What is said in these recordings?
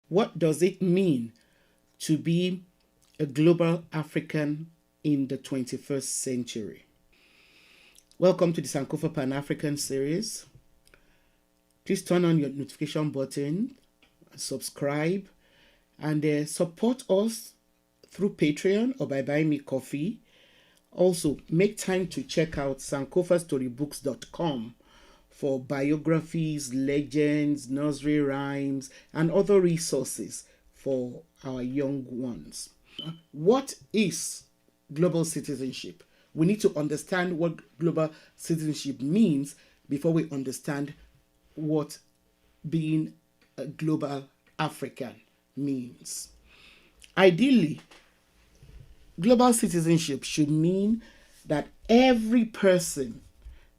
What does it mean to be a global African in the 21st century? Welcome to the Sankofa Pan-African series. Please turn on your notification button, subscribe, and support us through Patreon or by buying me coffee. Also, make time to check out sankofastorybooks.com for biographies, legends, nursery rhymes, and other resources for our young ones. What is global citizenship? We need to understand what global citizenship means before we understand what being a global African means. Ideally, global citizenship should mean that every person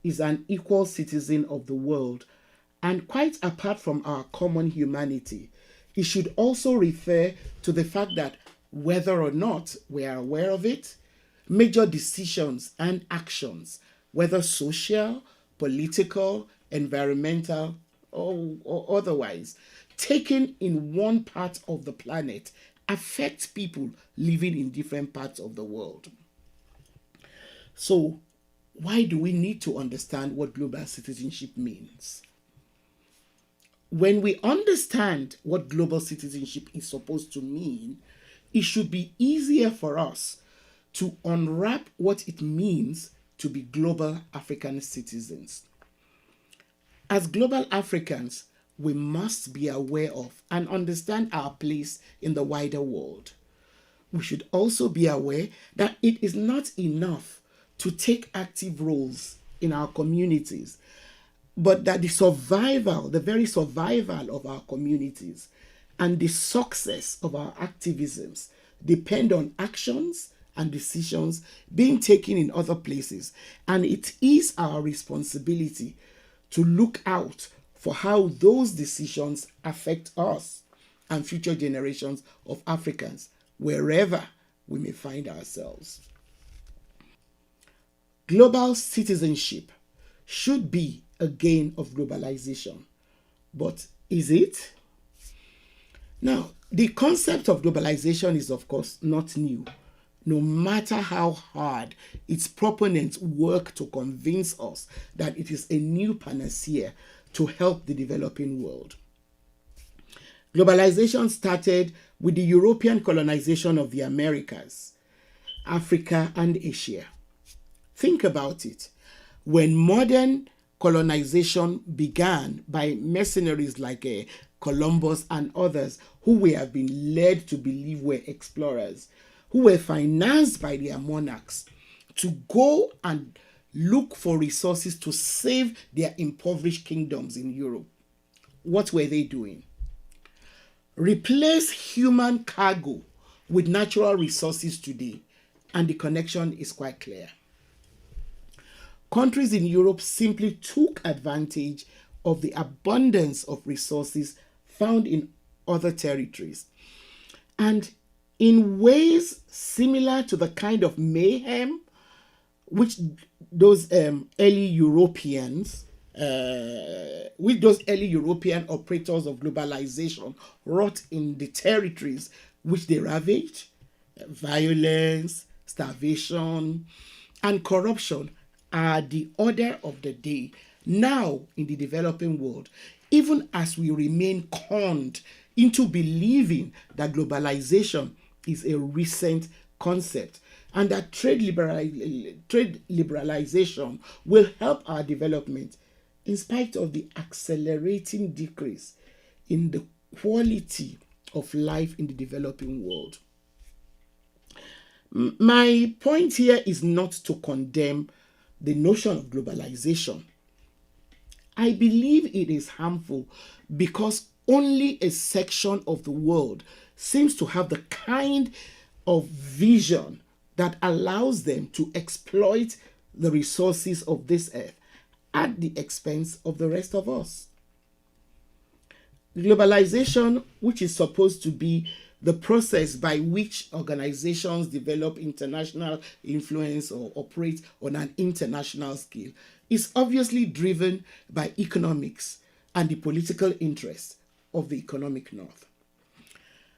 is an equal citizen of the world, and quite apart from our common humanity, it should also refer to the fact that whether or not we are aware of it, major decisions and actions, whether social, political, environmental, or otherwise, taken in one part of the planet affect people living in different parts of the world. So, why do we need to understand what global citizenship means? When we understand what global citizenship is supposed to mean, it should be easier for us to unwrap what it means to be global African citizens. As global Africans, we must be aware of and understand our place in the wider world. We should also be aware that it is not enough to take active roles in our communities, but that the very survival of our communities and the success of our activisms depend on actions and decisions being taken in other places. And it is our responsibility to look out for how those decisions affect us and future generations of Africans, wherever we may find ourselves. Global citizenship should be a gain of globalization. But is it? Now, the concept of globalization is, of course, not new, no matter how hard its proponents work to convince us that it is a new panacea to help the developing world. Globalization started with the European colonization of the Americas, Africa, and Asia. Think about it. When modern colonization began by mercenaries like Columbus and others who we have been led to believe were explorers, who were financed by their monarchs to go and look for resources to save their impoverished kingdoms in Europe. What were they doing? Replace human cargo with natural resources today, and the connection is quite clear. Countries in Europe simply took advantage of the abundance of resources found in other territories. And in ways similar to the kind of mayhem which those early European operators of globalization wrought in the territories which they ravaged, violence, starvation, and corruption are the order of the day now in the developing world, even as we remain conned into believing that globalization is a recent concept and that trade liberalization will help our development in spite of the accelerating decrease in the quality of life in the developing world. My point here is not to condemn the notion of globalization. I believe it is harmful because only a section of the world seems to have the kind of vision that allows them to exploit the resources of this earth at the expense of the rest of us. Globalization, which is supposed to be the process by which organizations develop international influence or operate on an international scale, is obviously driven by economics and the political interests of the economic north.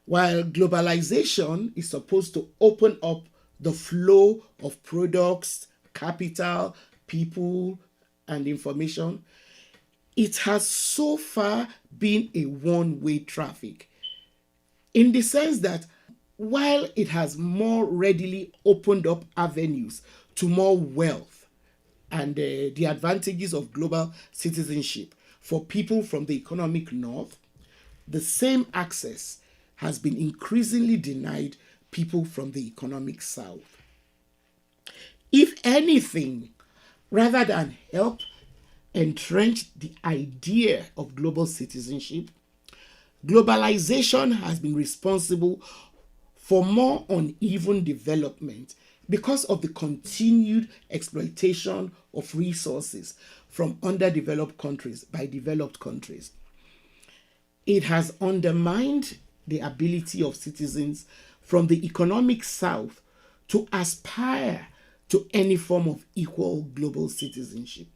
While globalization is supposed to open up the flow of products, capital, people, and information, it has so far been a one-way traffic, in the sense that while it has more readily opened up avenues to more wealth and the advantages of global citizenship for people from the economic north, the same access has been increasingly denied people from the economic south. If anything, rather than help entrench the idea of global citizenship, globalization has been responsible for more uneven development because of the continued exploitation of resources from underdeveloped countries by developed countries. It has undermined the ability of citizens from the economic south to aspire to any form of equal global citizenship.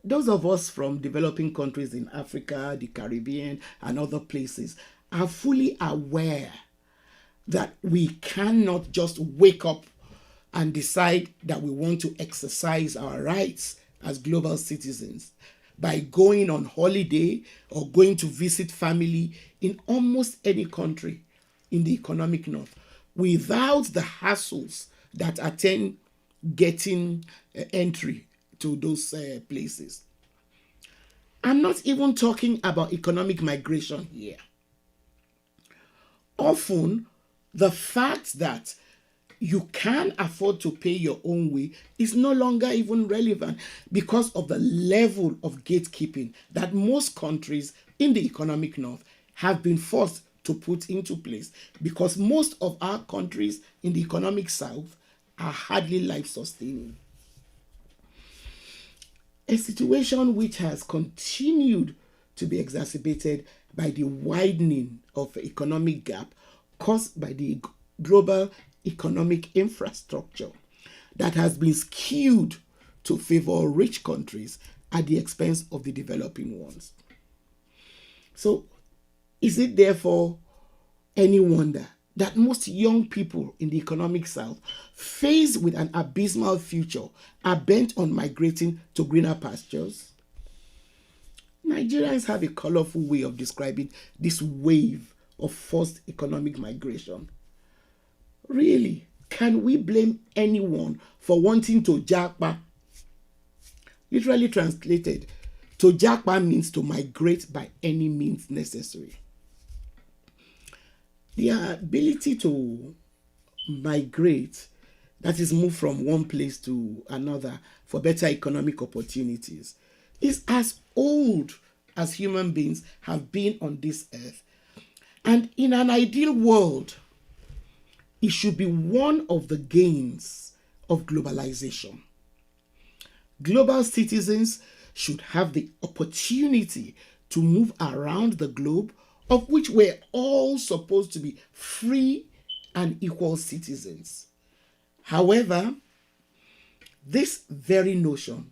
Those of us from developing countries in Africa, the Caribbean, and other places are fully aware that we cannot just wake up and decide that we want to exercise our rights as global citizens by going on holiday or going to visit family in almost any country in the economic north without the hassles that attend getting entry to those places. I'm not even talking about economic migration here. Often, the fact that you can afford to pay your own way is no longer even relevant because of the level of gatekeeping that most countries in the economic north have been forced to put into place, because most of our countries in the economic south are hardly life sustaining. A situation which has continued to be exacerbated by the widening of the economic gap caused by the global economic infrastructure that has been skewed to favor rich countries at the expense of the developing ones. So, is it therefore any wonder that most young people in the economic south, faced with an abysmal future, are bent on migrating to greener pastures? Nigerians have a colorful way of describing this wave of forced economic migration. Really, can we blame anyone for wanting to japa? Literally translated, to japa means to migrate by any means necessary. The ability to migrate, that is, move from one place to another for better economic opportunities, is as old as human beings have been on this earth. And in an ideal world, it should be one of the gains of globalization. Global citizens should have the opportunity to move around the globe, of which we're all supposed to be free and equal citizens. However, this very notion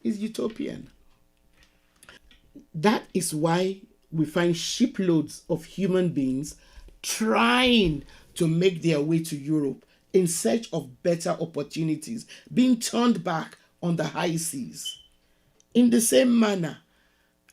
is utopian. That is why we find shiploads of human beings trying to make their way to Europe in search of better opportunities, being turned back on the high seas. In the same manner,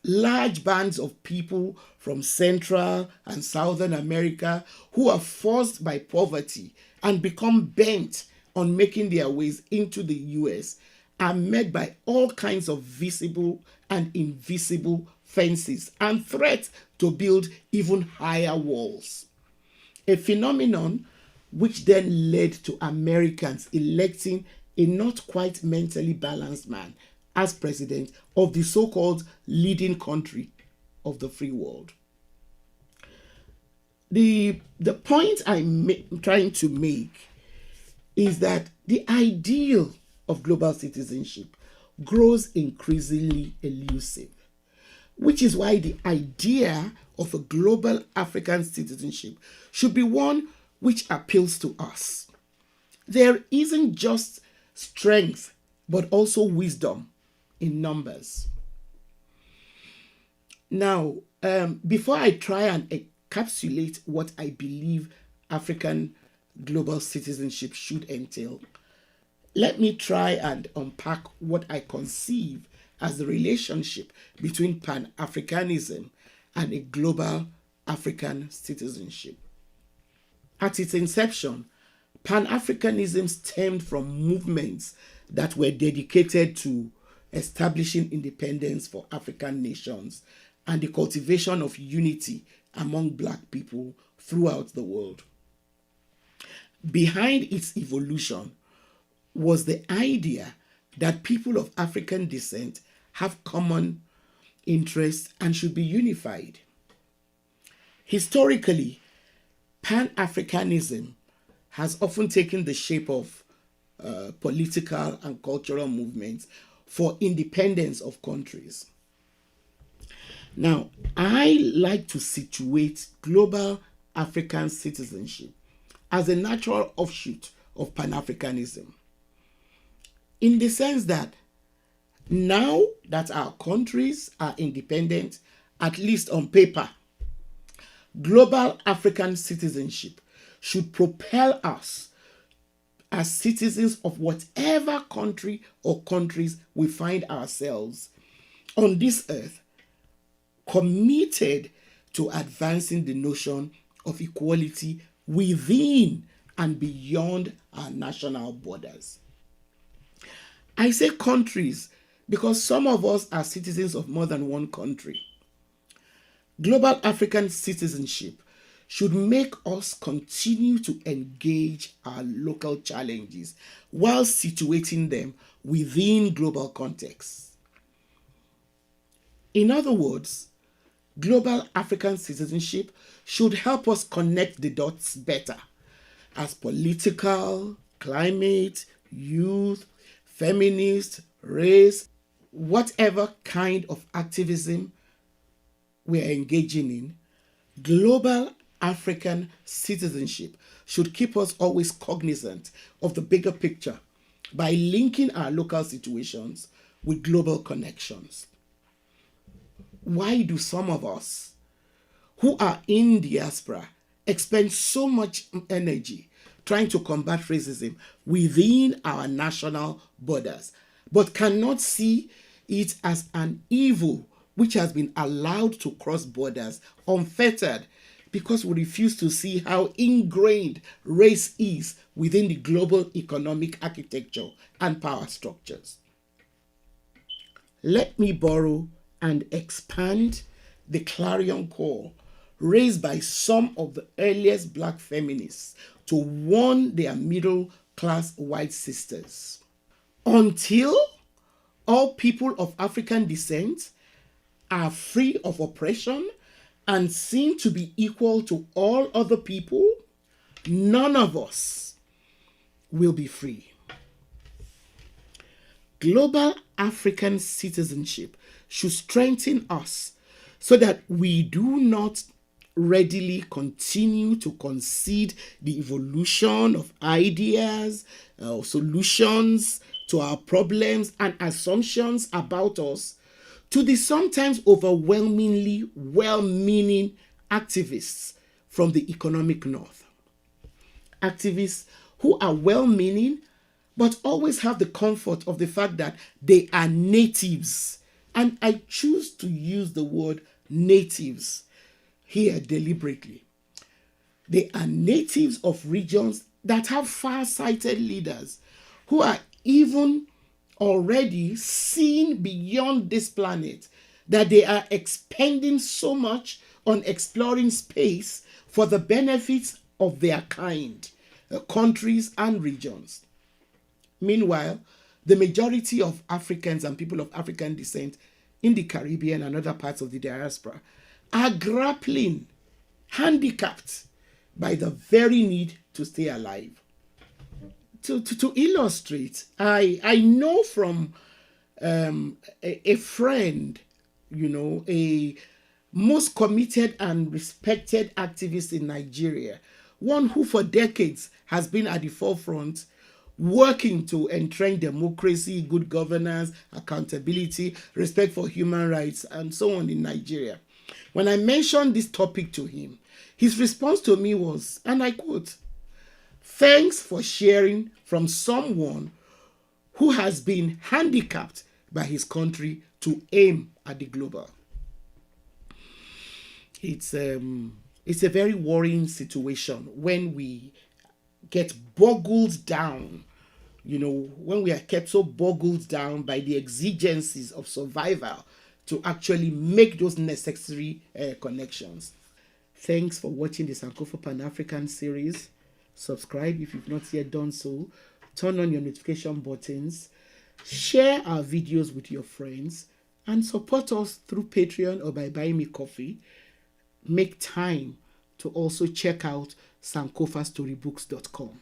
large bands of people from Central and Southern America who are forced by poverty and become bent on making their ways into the US are met by all kinds of visible and invisible fences and threats to build even higher walls. A phenomenon which then led to Americans electing a not quite mentally balanced man as president of the so-called leading country of the free world. The point I'm trying to make is that the ideal of global citizenship grows increasingly elusive, which is why the idea of a global African citizenship should be one which appeals to us. There isn't just strength, but also wisdom in numbers. Now, before I try and encapsulate what I believe African global citizenship should entail, let me try and unpack what I conceive as the relationship between Pan-Africanism and a global African citizenship. At its inception, Pan-Africanism stemmed from movements that were dedicated to establishing independence for African nations and the cultivation of unity among Black people throughout the world. Behind its evolution was the idea that people of African descent have common interests and should be unified. Historically, Pan-Africanism has often taken the shape of political and cultural movements for independence of countries. Now, I like to situate global African citizenship as a natural offshoot of Pan-Africanism, in the sense that now that our countries are independent, at least on paper, global African citizenship should propel us as citizens of whatever country or countries we find ourselves on this earth, committed to advancing the notion of equality within and beyond our national borders. I say countries because some of us are citizens of more than one country. Global African citizenship should make us continue to engage our local challenges while situating them within global contexts. In other words, global African citizenship should help us connect the dots better as political, climate, youth, feminist, race, whatever kind of activism we're engaging in. Global African citizenship should keep us always cognizant of the bigger picture by linking our local situations with global connections. Why do some of us who are in diaspora expend so much energy trying to combat racism within our national borders, but cannot see it as an evil which has been allowed to cross borders unfettered, because we refuse to see how ingrained race is within the global economic architecture and power structures? Let me borrow and expand the clarion call raised by some of the earliest Black feminists to warn their middle-class white sisters. Until all people of African descent are free of oppression and seen to be equal to all other people, none of us will be free. Global African citizenship should strengthen us so that we do not readily continue to concede the evolution of ideas, solutions to our problems, and assumptions about us to the sometimes overwhelmingly well-meaning activists from the economic north. Activists who are well-meaning but always have the comfort of the fact that they are natives. And I choose to use the word natives here deliberately. They are natives of regions that have far-sighted leaders who are even already seen beyond this planet, that they are expending so much on exploring space for the benefits of their kind, countries and regions. Meanwhile, the majority of Africans and people of African descent in the Caribbean and other parts of the diaspora are grappling, handicapped by the very need to stay alive. To illustrate, I know from a friend, a most committed and respected activist in Nigeria, one who for decades has been at the forefront working to entrench democracy, good governance, accountability, respect for human rights, and so on in Nigeria. When I mentioned this topic to him, his response to me was, and I quote, "Thanks for sharing from someone who has been handicapped by his country to aim at the global." It's a very worrying situation when we get boggled down, when we are kept so boggled down by the exigencies of survival to actually make those necessary connections. Thanks for watching the Sankofa Pan-African series. Subscribe if you've not yet done so. Turn on your notification buttons. Share our videos with your friends. And support us through Patreon or by buying me coffee. Make time to also check out sankofastorybooks.com.